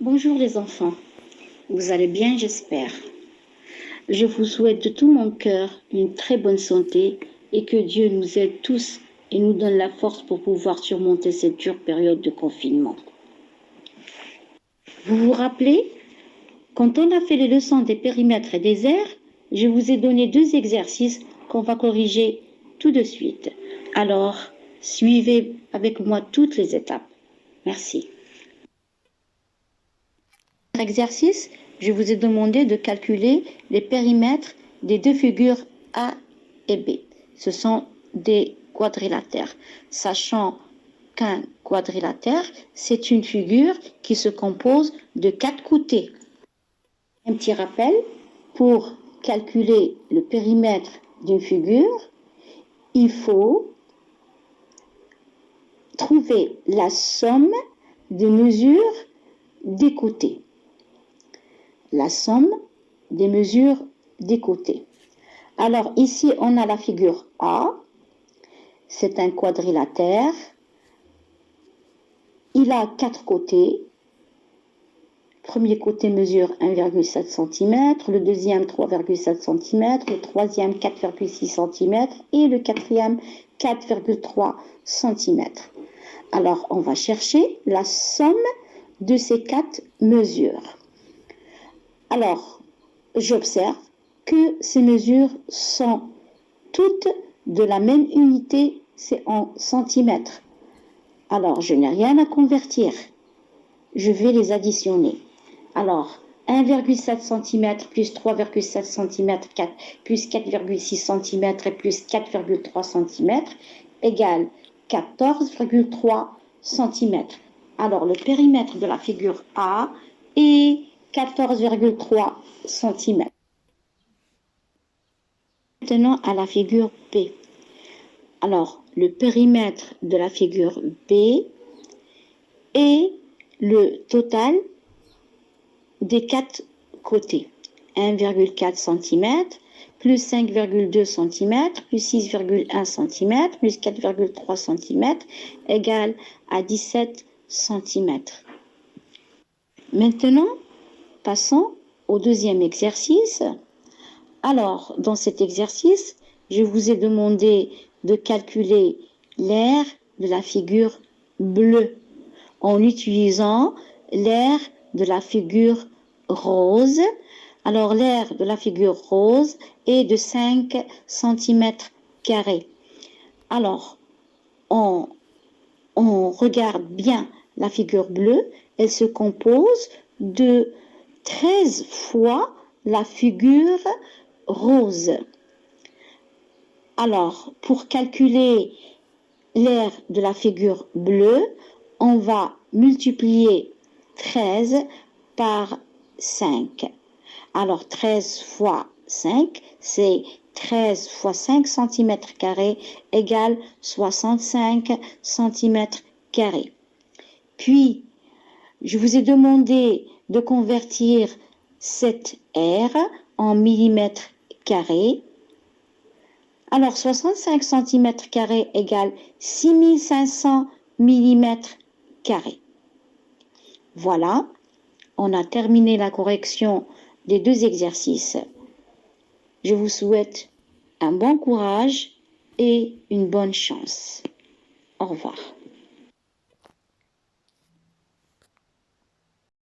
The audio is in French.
Bonjour les enfants, vous allez bien j'espère. Je vous souhaite de tout mon cœur une très bonne santé et que Dieu nous aide tous et nous donne la force pour pouvoir surmonter cette dure période de confinement. Vous vous rappelez, quand on a fait les leçons des périmètres et des aires, je vous ai donné 2 exercices qu'on va corriger tout de suite. Alors, suivez avec moi toutes les étapes. Merci. Exercice, je vous ai demandé de calculer les périmètres des 2 figures A et B. Ce sont des quadrilatères, sachant qu'un quadrilatère, c'est une figure qui se compose de 4 côtés. Un petit rappel, pour calculer le périmètre d'une figure, il faut trouver la somme des mesures des côtés. La somme des mesures des côtés. Alors ici, on a la figure A. C'est un quadrilatère. Il a 4 côtés. Le premier côté mesure 1,7 cm, le deuxième 3,7 cm, le troisième 4,6 cm et le quatrième 4,3 cm. Alors, on va chercher la somme de ces 4 mesures. Alors, j'observe que ces mesures sont toutes de la même unité, c'est en centimètres. Alors, je n'ai rien à convertir. Je vais les additionner. Alors, 1,7 cm plus 3,7 cm plus 4,6 cm et plus 4,3 cm égale 14,3 cm. Alors, le périmètre de la figure A est 14,3 cm. Maintenant à la figure B. Alors, le périmètre de la figure B est le total des 4 côtés. 1,4 cm, plus 5,2 cm, plus 6,1 cm, plus 4,3 cm, égale à 17 cm. Maintenant, passons au deuxième exercice. Alors, dans cet exercice, je vous ai demandé de calculer l'aire de la figure bleue en utilisant l'aire de la figure rose. Alors, l'aire de la figure rose est de 5 cm². Alors, on regarde bien la figure bleue. Elle se compose de 13 fois la figure rose. Alors, pour calculer l'aire de la figure bleue, on va multiplier 13 par 5. Alors, 13 fois 5, c'est 13 fois 5 cm² égale 65 cm². Puis, je vous ai demandé de convertir cette aire en millimètres carrés. Alors, 65 cm² égale 6500 mm². Voilà, on a terminé la correction des 2 exercices. Je vous souhaite un bon courage et une bonne chance. Au revoir.